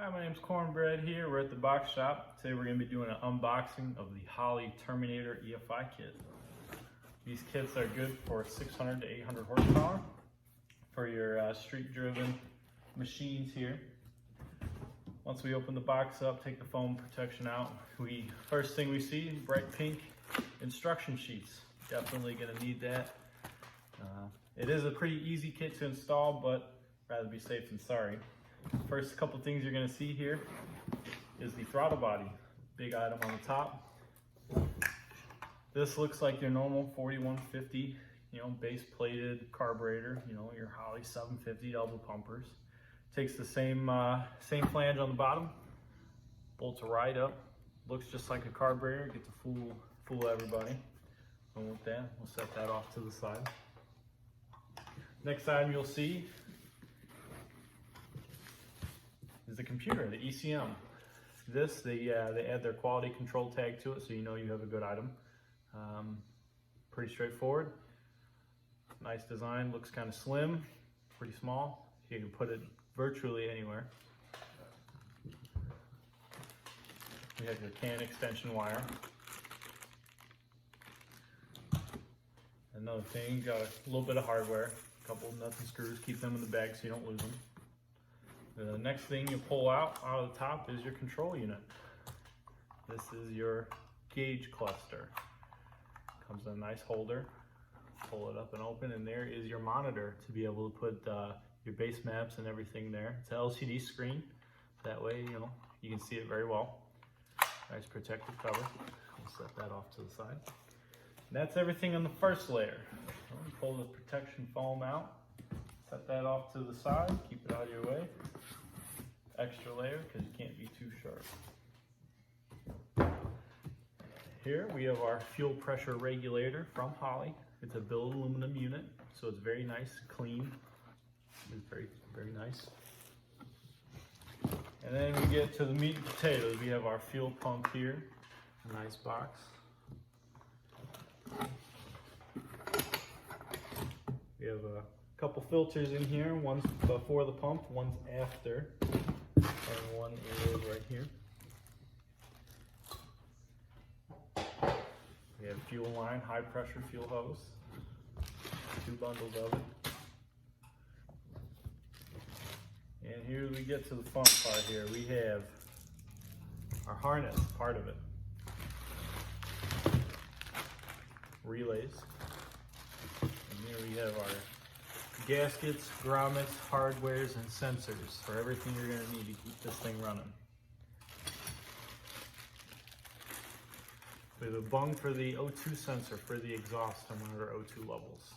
Hi, my name's Cornbread here. We're at the box shop. Today we're going to be doing an unboxing of the Holley Terminator EFI kit. These kits are good for 600 to 800 horsepower for your street-driven machines here. Once we open the box up, take the foam protection out, first thing we see, bright pink instruction sheets. Definitely going to need that. It is a pretty easy kit to install, but rather be safe than sorry. First couple things you're going to see here is the throttle body. Big item on the top. This looks like your normal 4150, base plated carburetor, your Holley 750 double pumpers. Takes the same flange on the bottom, bolts right up, looks just like a carburetor, get to fool everybody. And with that, we'll set that off to the side. Next item you'll see is the computer, the ECM. This, they add their quality control tag to it, so you know you have a good item. Pretty straightforward. Nice design, looks kind of slim, pretty small. You can put it virtually anywhere. We have your CAN extension wire. Another thing, got a little bit of hardware, a couple of nuts and screws, keep them in the bag so you don't lose them. The next thing you pull out of the top is your control unit. This is your gauge cluster. Comes in a nice holder. Pull it up and open, and there is your monitor to be able to put your base maps and everything there. It's an LCD screen. That way, you can see it very well. Nice protective cover. We'll set that off to the side. And that's everything on the first layer. Pull the protection foam out. Set that off to the side, keep it out of your way. Extra layer because you can't be too sharp. Here we have our fuel pressure regulator from Holley. It's a billet aluminum unit, so it's very nice, clean. It's very, very nice. And then we get to the meat and potatoes. We have our fuel pump here, a nice box. We have a couple filters in here, one's before the pump, one's after, and one is right here. We have fuel line, high pressure fuel hose, 2 bundles of it. And here we get to the fun part here. We have our harness, part of it. Relays. And here we have our gaskets, grommets, hardwares, and sensors for everything you're going to need to keep this thing running. We have a bung for the O2 sensor for the exhaust to monitor O2 levels.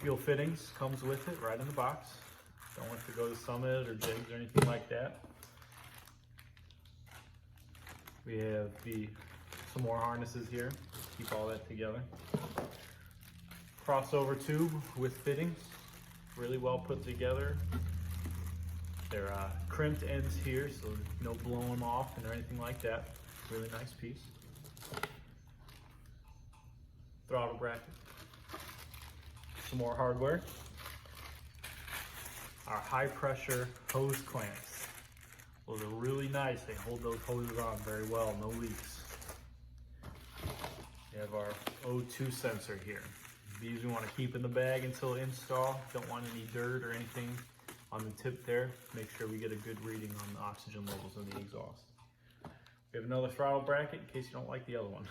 Fuel fittings comes with it right in the box. Don't have to go to Summit or Jigs or anything like that. We have some more harnesses here. Keep all that together. Crossover tube with fittings, really well put together. They're crimped ends here, so no blowing them off or anything like that. Really nice piece. Throttle bracket. Some more hardware. Our high pressure hose clamps. Those are really nice. They hold those hoses on very well, no leaks. We have our O2 sensor here. These we want to keep in the bag until install. Don't want any dirt or anything on the tip there. Make sure we get a good reading on the oxygen levels in the exhaust. We have another throttle bracket in case you don't like the other one.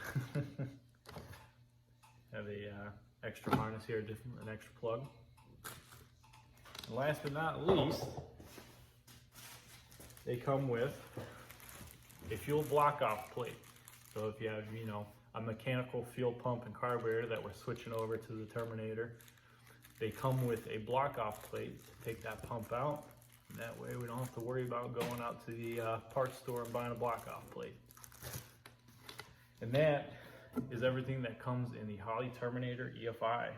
Have a extra harness here, an extra plug. And last but not least, they come with a fuel block-off plate. So if you have, a mechanical fuel pump and carburetor that we're switching over to the Terminator, they come with a block-off plate to take that pump out. And that way we don't have to worry about going out to the parts store and buying a block-off plate. And that is everything that comes in the Holley Terminator EFI.